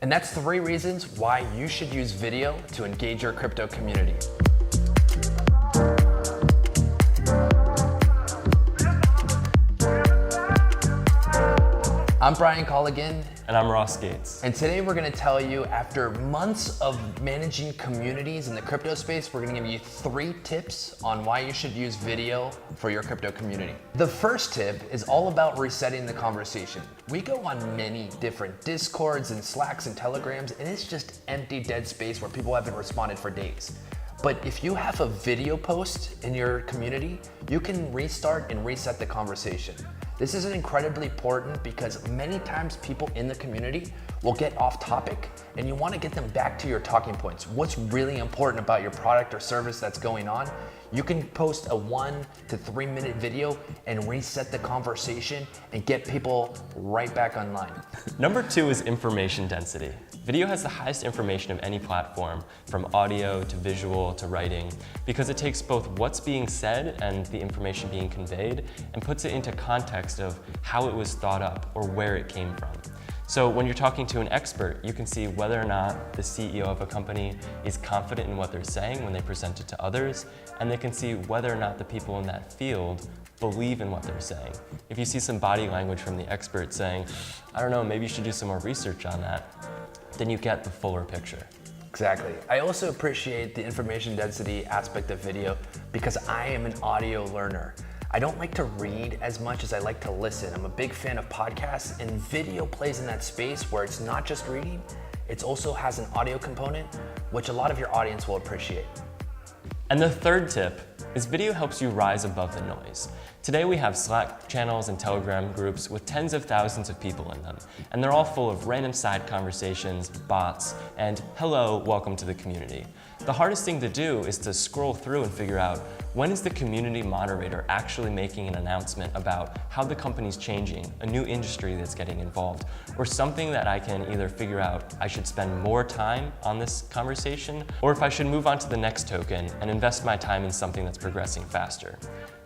And that's 3 reasons why you should use video to engage your crypto community. I'm Bryan Colligan. And I'm Ross Gates. And today we're gonna tell you, after months of managing communities in the crypto space, we're gonna give you 3 tips on why you should use video for your crypto community. The first tip is all about resetting the conversation. We go on many different Discords and Slacks and Telegrams, and it's just empty, dead space where people haven't responded for days. But if you have a video post in your community, you can restart and reset the conversation. This is incredibly important because many times people in the community will get off topic and you want to get them back to your talking points. What's really important about your product or service that's going on? You can post a 1 to 3 minute video and reset the conversation and get people right back online. Number 2 is information density. Video has the highest information of any platform, from audio to visual to writing, because it takes both what's being said and the information being conveyed and puts it into context of how it was thought up or where it came from. So when you're talking to an expert, you can see whether or not the CEO of a company is confident in what they're saying when they present it to others, and they can see whether or not the people in that field believe in what they're saying. If you see some body language from the expert saying, I don't know, maybe you should do some more research on that, then you get the fuller picture. Exactly. I also appreciate the information density aspect of video because I am an audio learner. I don't like to read as much as I like to listen. I'm a big fan of podcasts, and video plays in that space where it's not just reading, it also has an audio component, which a lot of your audience will appreciate. And the third tip is video helps you rise above the noise. Today we have Slack channels and Telegram groups with tens of thousands of people in them, and they're all full of random side conversations, bots, and hello, welcome to the community. The hardest thing to do is to scroll through and figure out, when is the community moderator actually making an announcement about how the company's changing, a new industry that's getting involved, or something that I can either figure out I should spend more time on this conversation, or if I should move on to the next token and invest my time in something that's progressing faster.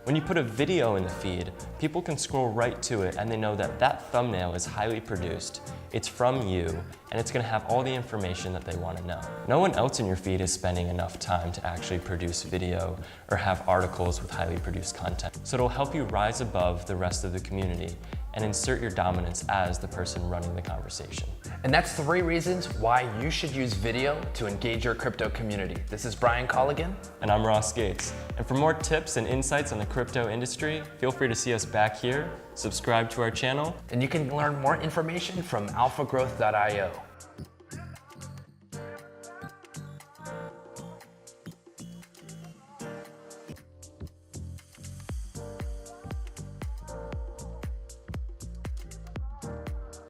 When you put a video in the feed, people can scroll right to it and they know that that thumbnail is highly produced, it's from you, and it's going to have all the information that they want to know. No one else in your feed is spending enough time to actually produce video or have articles with highly produced content. So it'll help you rise above the rest of the community and insert your dominance as the person running the conversation. And that's 3 reasons why you should use video to engage your crypto community. This is Bryan Colligan. And I'm Ross Gates. And for more tips and insights on the crypto industry, feel free to see us back here, subscribe to our channel. And you can learn more information from alphagrowth.io.